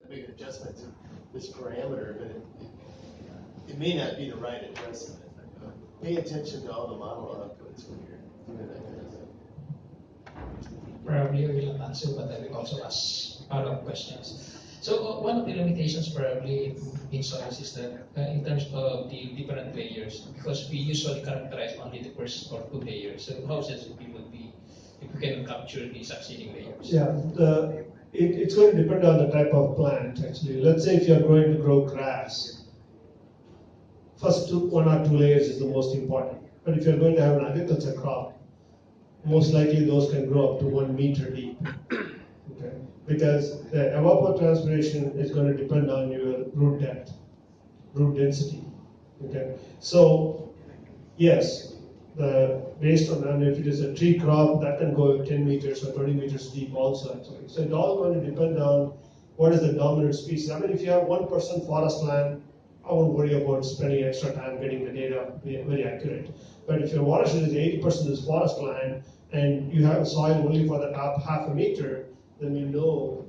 make an adjustment to this parameter, but it may not be the right adjustment. Pay attention to all the model outputs when you're doing that kind of thing. Probably I will not answer, but I will also ask follow-up questions. So one of the limitations probably in soils is that in terms of the different layers, because we usually characterize only the first or 2 layers. So how sensitive would be if we can capture the succeeding layers? Yeah, it's going to depend on the type of plant actually. Let's say if you're going to grow grass, first 1 or 2 layers is the most important. But if you're going to have an agriculture crop, most likely those can grow up to 1 meter deep. Okay? Because the evapotranspiration is going to depend on your root depth, root density. Okay? So, yes, based on that, if it is a tree crop, that can go 10 meters or 20 meters deep also actually. So it's all going to depend on what is the dominant species. I mean, if you have 1% forest land, I won't worry about spending extra time getting the data very accurate. But if your watershed is 80% is forest land, and you have soil only for the top half a meter, then you know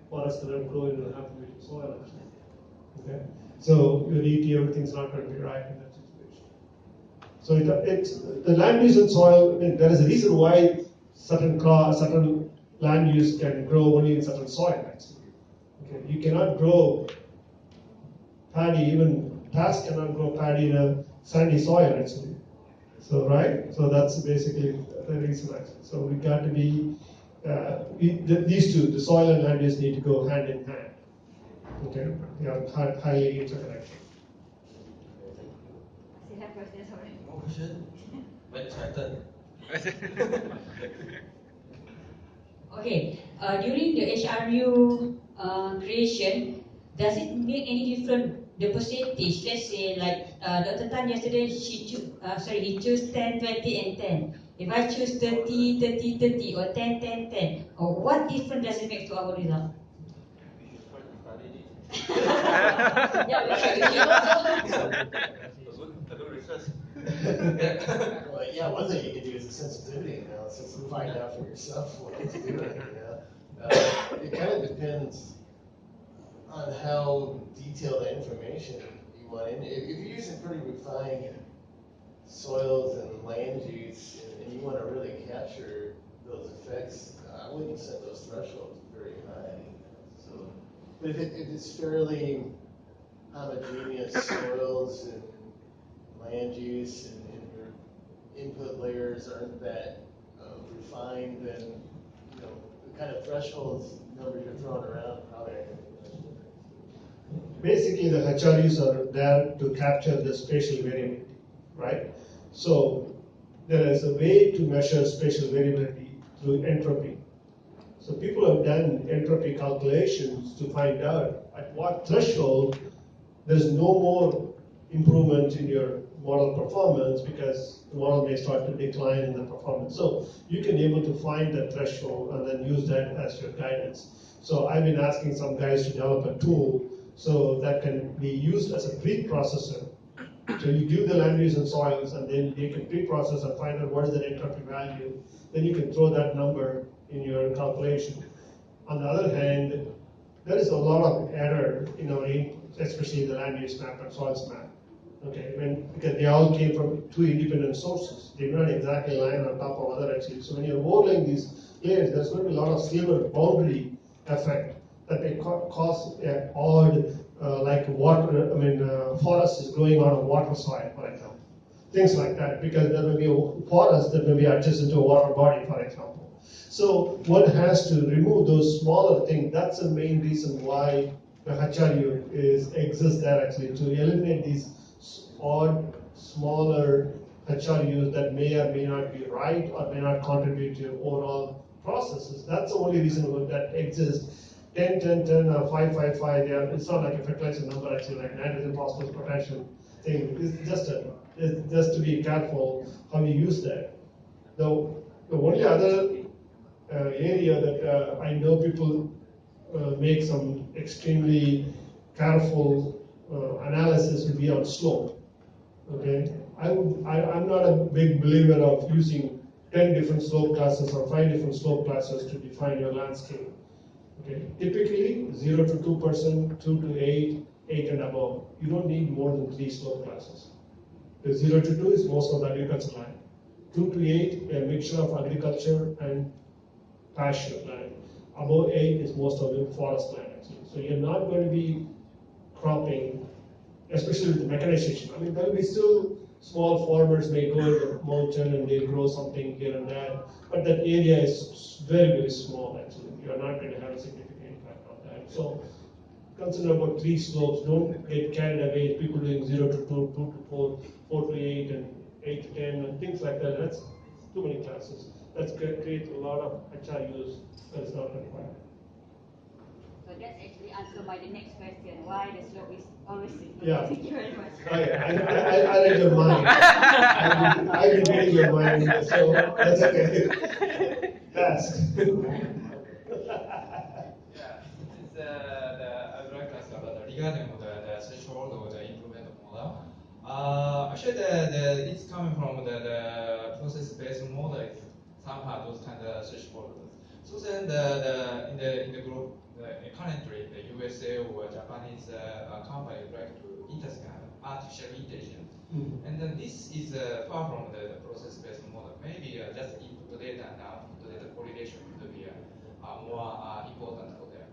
forests cannot grow in a half a meter soil actually. Okay? So your ET, everything's not going to be right in that situation. So it's the land use and soil, I mean, there is a reason why certain land use can grow only in certain soil actually. Okay? You cannot grow paddy, even task cannot grow paddy in a sandy soil actually. So right, so that's basically the reason actually. So we got to be these two, the soil and land use, need to go hand in hand. Okay, they are highly interconnected. Still have questions, sorry. More question? When is my turn? Okay, during the HRU creation, does it make any difference the percentage? Let's say like Dr. Tan yesterday, he chose 10, 20, and 10. If I choose 30, 30, 30, or 10, 10, 10, what difference does it make to our result? Yeah, we Well, yeah, one thing you can do is a sensitivity analysis and find out for yourself what it's doing. It kind of depends on how detailed the information you want in. If you're using pretty refined soils and land use, and you want to really capture those effects, I wouldn't set those thresholds very high. So, but if it's fairly homogeneous soils and land use, and your input layers aren't that refined, then the kind of thresholds numbers you're throwing around probably aren't going to be much different. Basically, the HRUs are there to capture the spatial variability, right? So there is a way to measure spatial variability through entropy. So people have done entropy calculations to find out at what threshold there's no more improvement in your model performance, because the model may start to decline in the performance. So you can be able to find that threshold and then use that as your guidance. So I've been asking some guys to develop a tool so that can be used as a preprocessor. So you give the land use and soils, and then they can pre-process and find out what is the entropy value. Then you can throw that number in your calculation. On the other hand, there is a lot of error in our inputs, especially the land use map and soils map. Okay, because they all came from 2 independent sources. They may not exactly line on top of other actually. So when you're overlaying these layers, there's going to be a lot of sliver boundary effect that may cause an odd, like water, forest is growing on a water soil, for example. Things like that, because there will be a forest that will be adjacent to a water body, for example. So one has to remove those smaller things. That's the main reason why the HRU exists there actually, to eliminate these odd, smaller HRUs that may or may not be right or may not contribute to your overall processes. That's the only reason that exists. 10, 10, 10, or 5, 5, 5, it's not like a fertilizer number actually, like nitrogen, phosphorus, potassium thing. It's just to be careful how you use that. The only other area that I know people make some extremely careful analysis would be on slope. Okay, I'm not a big believer of using 10 different slope classes or 5 different slope classes to define your landscape. Okay, typically 0 to 2%, 2 to 8, 8 and above. You don't need more than 3 slope classes. The 0 to 2 is most of the agriculture land. 2 to 8, a mixture of agriculture and pasture land. Above 8 is most of the forest land actually. So you're not going to be cropping, especially with the mechanization. I mean, there will be still small farmers may go to the mountain and they grow something here and there, but that area is very, very small actually. You are not going to have a significant impact on that. So consider about 3 slopes. Don't get carried away. People doing 0 to 2, 2 to 4, 4 to 8, and 8 to 10, and things like that. That's too many classes. That creates a lot of HIUs that is not required. So that's actually answered by the next question, why the slope is always similar. Yeah. Thank you very much. I read your mind. I've been reading your mind, so that's okay. Ask. I would like to ask about regarding the threshold or the improvement model. Actually, it's coming from the process-based model. Somehow those kind of thresholds. So then in the group currently the USA or Japanese company would like to integrate artificial intelligence, and then this is far from the process-based model. Maybe just input data and output data correlation could be more important for them.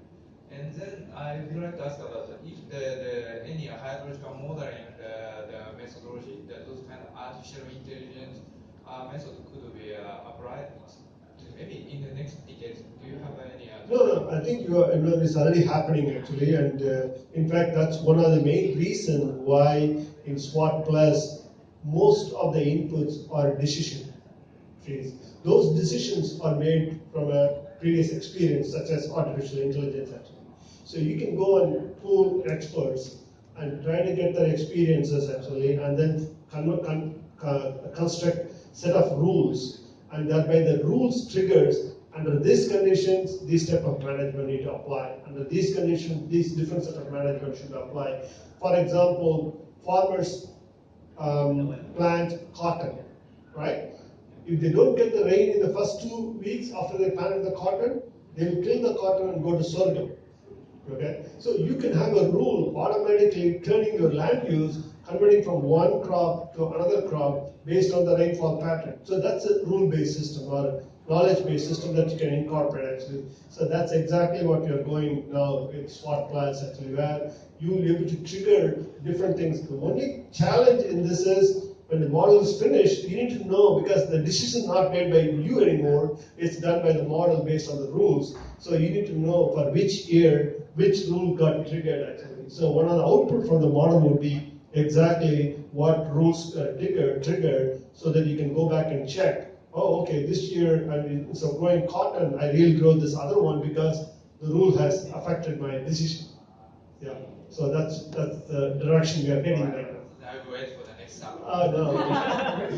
And then I would like to ask about if any hierarchical modeling the methodology, those kind of artificial intelligence method could be applied. Maybe in the next decade, do you have any? No, I think it's already happening actually, and in fact that's one of the main reasons why in SWAT Plus most of the inputs are decision trees. Those decisions are made from a previous experience, such as artificial intelligence actually. So you can go and pool experts and try to get their experiences actually, and then construct set of rules. And thereby the rules triggers, under these conditions, this type of management need to apply. Under these conditions, these different set of management should apply. For example, farmers plant cotton, right? If they don't get the rain in the first 2 weeks after they planted the cotton, they will kill the cotton and go to sorghum. Okay? So you can have a rule automatically turning your land use, converting from one crop to another crop based on the rainfall pattern. So that's a rule-based system or a knowledge-based system that you can incorporate actually. So that's exactly what you're going now with SWAT plans actually, where you will be able to trigger different things. The only challenge in this is when the model is finished, you need to know, because the decision is not made by you anymore, it's done by the model based on the rules. So you need to know for which year, which rule got triggered actually. So one of the output from the model would be exactly what rules triggered, so that you can go back and check. Oh, okay, this year, instead of growing cotton, I really grow this other one because the rule has affected my decision. Yeah, so that's the direction we are heading right now. I will wait for the next time.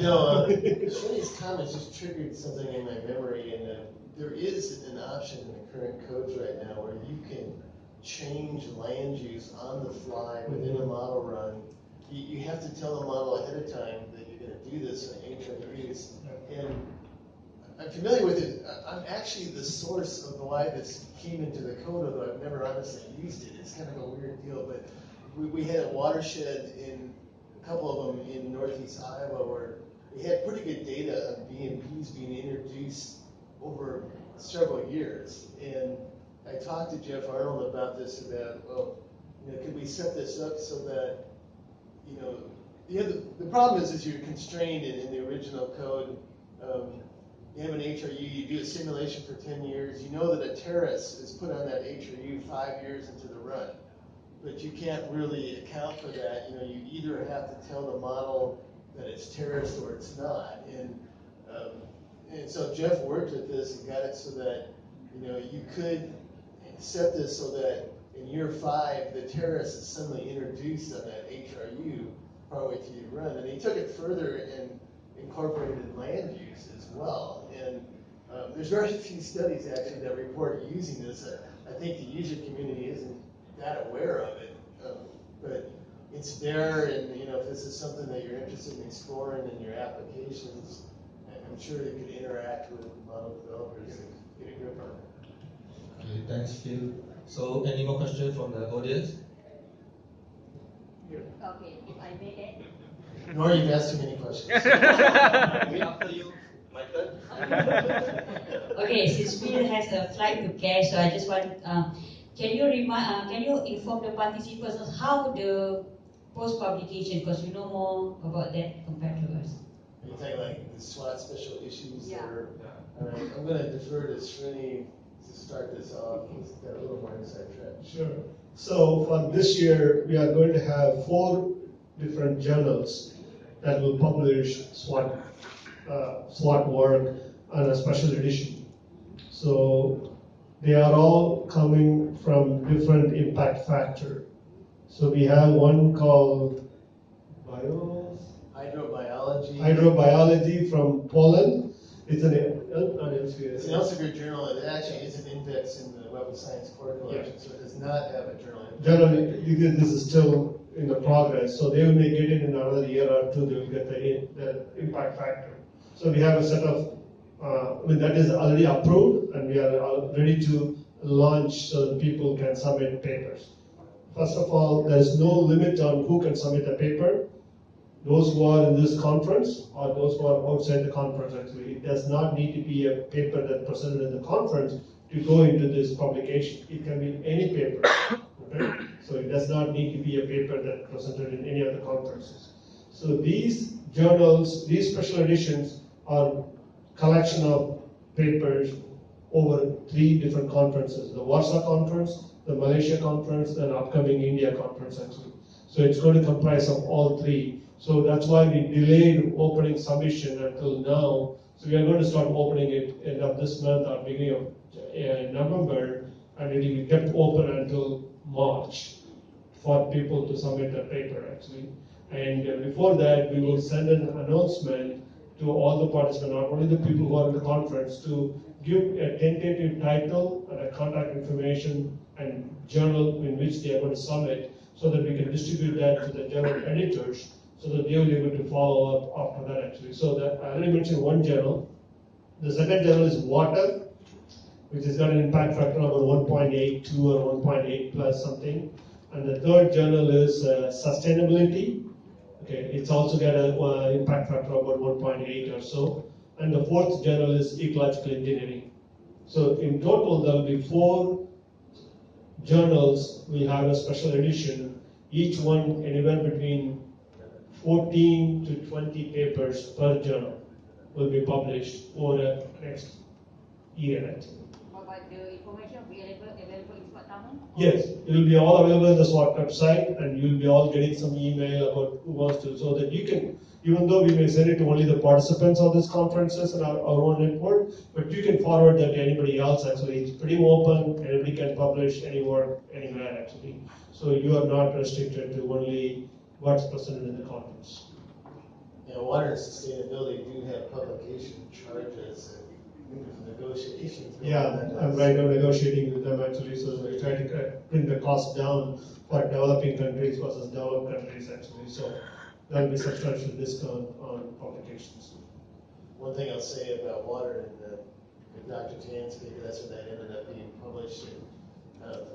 No. Shirley's comments just triggered something in my memory, and there is an option in the current codes right now where you can change land use on the fly within a model run. You have to tell the model ahead of time that you're going to do this in HIUs, and I'm familiar with it. I'm actually the source of why this came into the code, although I've never honestly used it. It's kind of a weird deal, but we had a watershed in a couple of them in northeast Iowa where we had pretty good data on BMPs being introduced over several years. And I talked to Jeff Arnold about this, about, well, could we set this up so that, the problem is you're constrained in the original code. You have an HRU, you do a simulation for 10 years, you know that a terrace is put on that HRU 5 years into the run. But you can't really account for that. You either have to tell the model that it's terraced or it's not. And so Jeff worked with this and got it so that, you could set this so that in year 5, the terrace is suddenly introduced on that HRU partway through the run. And he took it further and incorporated land use as well. And there's very few studies actually that report using this. I think the user community isn't that aware of it, but it's there. And if this is something that you're interested in exploring in your applications, I'm sure you could interact with model developers and get a grip on it. Okay, thanks, Phil. So, any more questions from the audience? Okay, if I may add. Nor you've asked too many questions. We after you, my turn. Okay, since Phil has a flight to catch, so I just want, can you inform the participants of how the post publication, because you know more about that compared to us. Are you talking like the SWAT special issues Yeah. that are? All right, I'm going to defer to Srini to start this off. He's got a little more inside track. Sure. So for this year, we are going to have 4 different journals that will publish SWAT work on a special edition. So they are all coming from different impact factor. So we have one called Hydrobiology from Poland. It's an Elsevier journal. It actually is an index in the Web of Science core collection, so it does not have a journal. Because this is still in the progress, so they will make it in another year or 2. They will get the impact factor. So we have a set of, that is already approved, and we are ready to launch so that people can submit papers. First of all, there is no limit on who can submit a paper. Those who are in this conference or those who are outside the conference, actually. It does not need to be a paper that's presented in the conference to go into this publication. It can be any paper. Okay? So it does not need to be a paper that's presented in any of the conferences. So these journals, these special editions are collection of papers over 3 different conferences. The Warsaw Conference, the Malaysia Conference, and upcoming India Conference, actually. So it's going to comprise of all 3. So that's why we delayed opening submission until now. So we are going to start opening it end of this month or beginning of November, and it will be kept open until March for people to submit their paper, actually. And before that, we will send an announcement to all the participants, not only the people who are in the conference, to give a tentative title and a contact information and journal in which they are going to submit, so that we can distribute that to the journal editors, so that they will be able to follow up after that, actually. So that I already mentioned one journal. The second journal is Water, which has got an impact factor of about 1.82 or 1.8 plus something. And the third journal is Sustainability. Okay, it's also got an impact factor of about 1.8 or so. And the fourth journal is Ecological Engineering. So in total, there will be 4 journals. We have a special edition, each one anywhere between 14 to 20 papers per journal will be published over the next year, actually. But the information will be available in SWAT Tamu? Yes, it will be all available on the SWAT website, and you will be all getting some email about who wants to, so that you can, even though we may send it to only the participants of these conferences and our own network, but you can forward that to anybody else, actually. It's pretty open, anybody can publish anywhere, anywhere, actually. So you are not restricted to only what's presented in the conference. Yeah, water and sustainability do have publication charges and negotiations. Yeah, I'm right now negotiating with them, actually, so that we try to bring the cost down for developing countries versus developed countries, actually. So there will be substantial discount on publications. One thing I'll say about water in Dr. Tan's paper, that's when that ended up being published. And,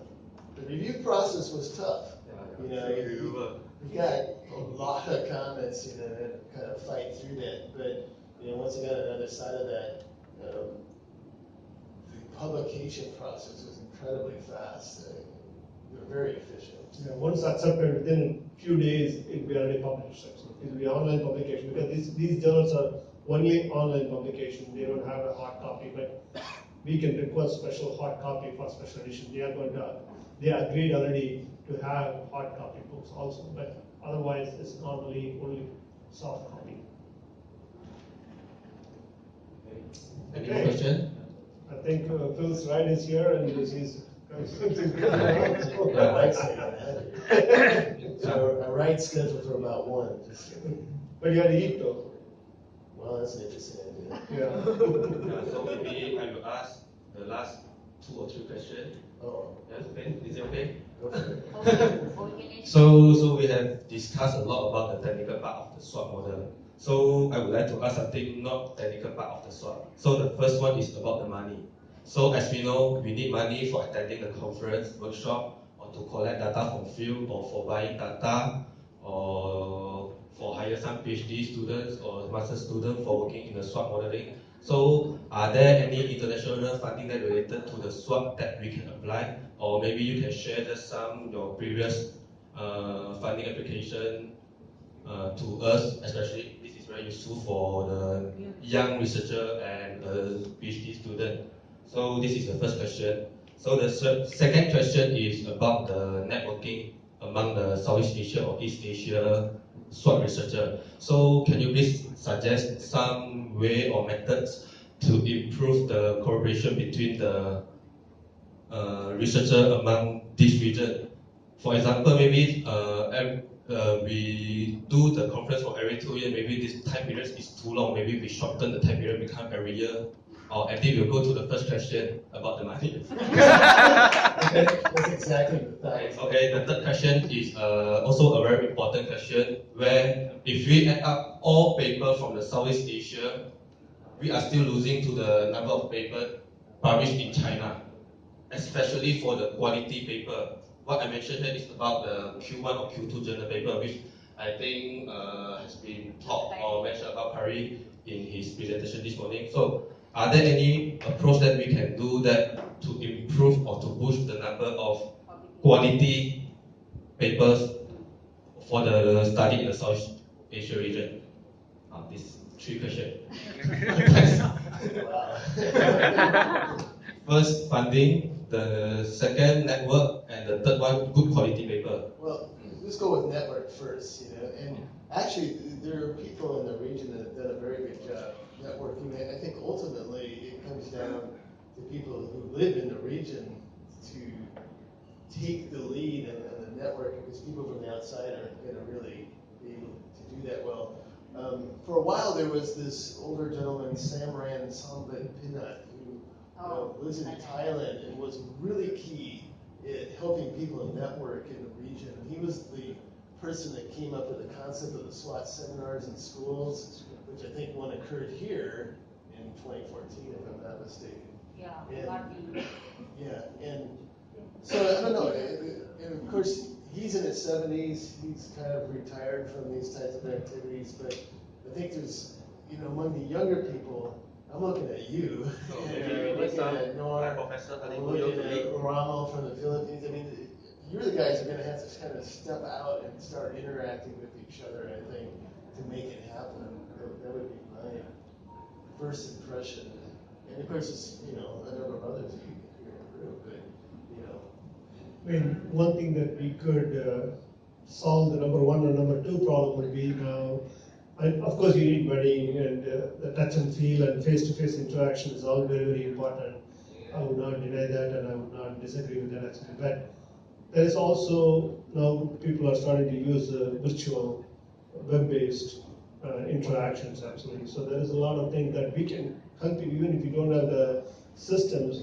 the review process was tough. You know, you got a lot of comments, you know, that kind of fight through that. But, you know, once again, another side of that, the publication process was incredibly fast. They were very efficient. Yeah, once accepted, within a few days, it will be already published, actually. It will be online publication, because these journals are only online publication. They don't have a hard copy, but we can request special hard copy for special edition. They agreed already to have hard copy books also, but otherwise it's normally only soft copy. Any more question? I think Phil's ride is here, and he's My wife's saying that. So a ride scheduled for about 1. But you had to eat though. Well, that's an interesting idea. Yeah. So maybe I will ask the last 2 or 3 questions. Oh, Yes, Ben, is it okay? go for it. Okay. So we have discussed a lot about the technical part of the SWOT model. So I would like to ask something not technical part of the SWOT. So the first one is about the money. So as we know, we need money for attending the conference, workshop, or to collect data from field, or for buying data, or for hire some PhD students or master students for working in the SWAT modeling. So are there any international funding that related to the SWAT that we can apply? Or maybe you can share just some your previous funding application to us, especially this is very useful for the young researcher and PhD student. So this is the first question. So the second question is about the networking among the Southeast Asia or East Asia SWAT researcher. So can you please suggest some way or methods to improve the cooperation between the researcher among this region? For example, maybe we do the conference for every 2 years, maybe this time period is too long, maybe we shorten the time period, become every year. Or I think we'll go to the first question about the money. Okay, that's exactly the thought. Okay, the third question is also a very important question, where if we add up all paper from the Southeast Asia, we are still losing to the number of paper published in China, especially for the quality paper. What I mentioned here is about the Q1 or Q2 journal paper, which I think has been talked or mentioned about Kari in his presentation this morning. So, are there any approach that we can do that to improve or to boost the number of quality papers for the study in the South Asia region? These 3 questions. Wow. First, funding. The second, network. And the third one, good quality paper. Well, let's go with network first, and actually there are people in the region that have done a very good job networking. I think ultimately it comes down to people who live in the region to take the lead and the network, because people from the outside aren't going to really be able to do that well. For a while there was this older gentleman, Samran Sambat Pinat, who lives in Thailand and was really key at helping people network in the region. He was the person that came up with the concept of the SWAT seminars in schools, which I think one occurred here in 2014, if I'm not mistaken. And so I don't know, and of course he's in his 70s, he's kind of retired from these types of activities, but I think there's, among the younger people, I'm looking at you, and looking at Nor, I'm looking at Ramo from the Philippines. I mean, you're the guys who are going to have to kind of step out and start interacting with each other, I think, to make it happen. That would be my first impression. And of course, it's, a number of others here in the room, but, I mean, one thing that we could solve the number 1 or number 2 problem would be now, of course you need money, and the touch and feel and face-to-face interaction is all very, very important. I would not deny that, and I would not disagree with that actually. But there is also, now people are starting to use virtual web-based interactions actually. So there is a lot of things that we can help you, even if you don't have the systems,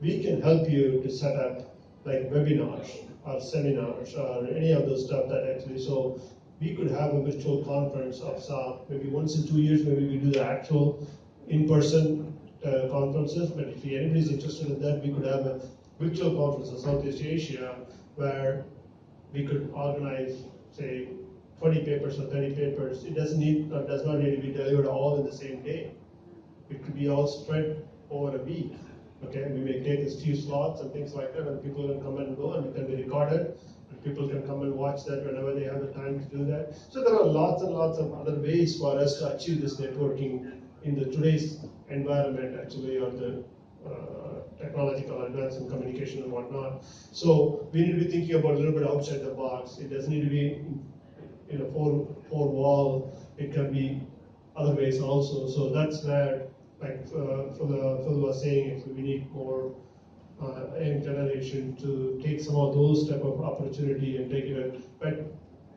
we can help you to set up like webinars or seminars or any of those stuff that actually, so we could have a virtual conference of maybe once in 2 years, maybe we do the actual in-person conferences, but if anybody's interested in that, we could have a virtual conference in Southeast Asia where we could organize, say, 20 papers or 30 papers. It does not need to be delivered all in the same day. It could be all spread over a week. Okay, we may take a few slots and things like that, and people can come and go, and it can be recorded, and people can come and watch that whenever they have the time to do that. So there are lots and lots of other ways for us to achieve this networking in today's environment, actually, of the technological advance in communication and whatnot. So we need to be thinking about a little bit outside the box. It doesn't need to be in a four wall. It can be other ways also. So that's where, like Phil was saying, actually, we need more young generation to take some of those type of opportunity and take it. But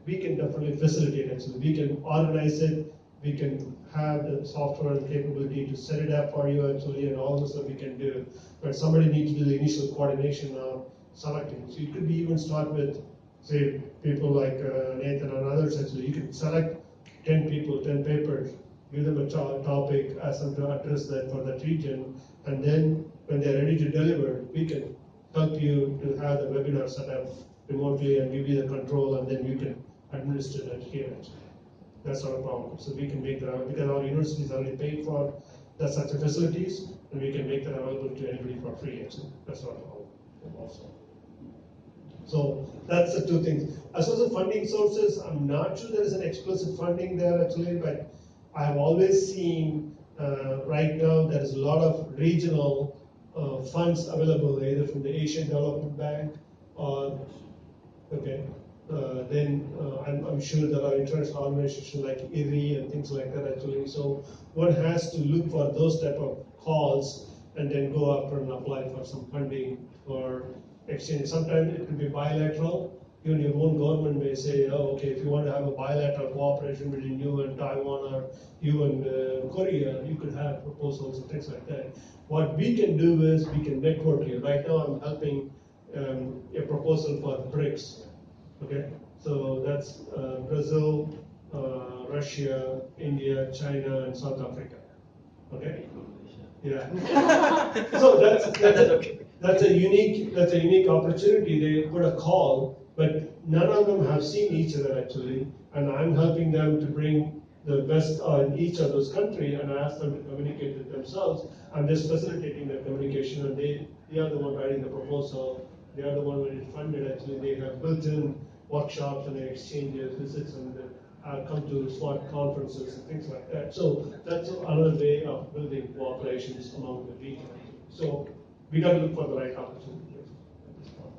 we can definitely facilitate it. So we can organize it. We can have the software and capability to set it up for you actually, and all the stuff we can do. But somebody needs to do the initial coordination of selecting. So you could be even start with, say, people like Nathan and others. Actually, you can select 10 people, 10 papers, give them a topic, ask them to address that for that region, and then when they're ready to deliver, we can help you to have the webinar set up remotely and give you the control, and then you can administer that here. That's not a problem. So we can make that available because our university is already paid for such facilities, and we can make that available to anybody for free. Actually, that's not a problem. Also. So that's the two things. As far as the funding sources, I'm not sure there is an explicit funding there actually, but I have always seen right now there is a lot of regional funds available either from the Asian Development Bank or I'm sure there are international organizations like IRI and things like that actually. So one has to look for those type of calls and then go after and apply for some funding for exchange. Sometimes it could be bilateral. Even your own government may say, oh, okay, if you want to have a bilateral cooperation between you and Taiwan or you and Korea, you could have proposals and things like that. What we can do is we can network you. Right now I'm helping a proposal for the BRICS. Okay, so that's Brazil, Russia, India, China, and South Africa. Okay, yeah. So that's a unique opportunity. They put a call, but none of them have seen each other actually, and I'm helping them to bring the best in each of those countries, and I ask them to communicate with themselves. I'm just facilitating the communication, and they are the one writing the proposal. They are the one when it's funded. Actually, they have built-in workshops and exchanges, visits, and come to SWAT conferences and things like that. So that's another way of building cooperations among the region. So we got to look for the right opportunity at this point.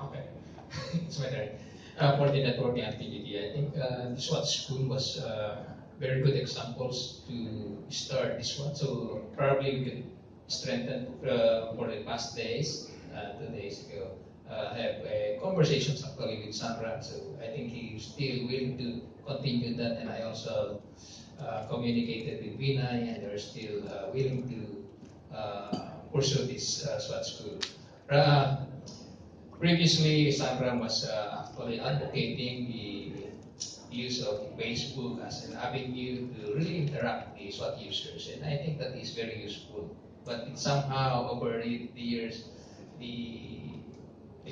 Okay, it's my turn. For the networking activity, I think the SWAT school was very good examples to start this one. So probably we could strengthen for the past days, 2 days ago. Have conversations actually with Sandra, so I think he's still willing to continue that, and I also communicated with Vinay, and they're still willing to pursue this SWAT school. Previously, Sandra was actually advocating the use of Facebook as an avenue to really interact with the SWAT users, and I think that is very useful. But it somehow over the years, the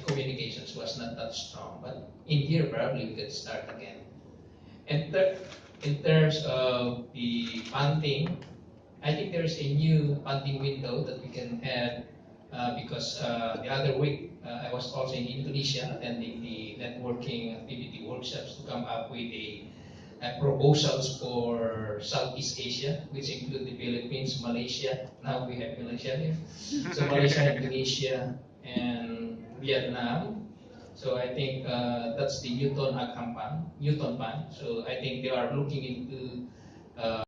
communications was not that strong. But in here, probably we could start again. And in terms of the funding, I think there is a new funding window that we can have because the other week I was also in Indonesia attending the networking activity workshops to come up with a proposals for Southeast Asia, which include the Philippines, Malaysia. Now we have Malaysia here. So Malaysia, Indonesia, and Vietnam. So I think that's the Newton Fund. So I think they are looking into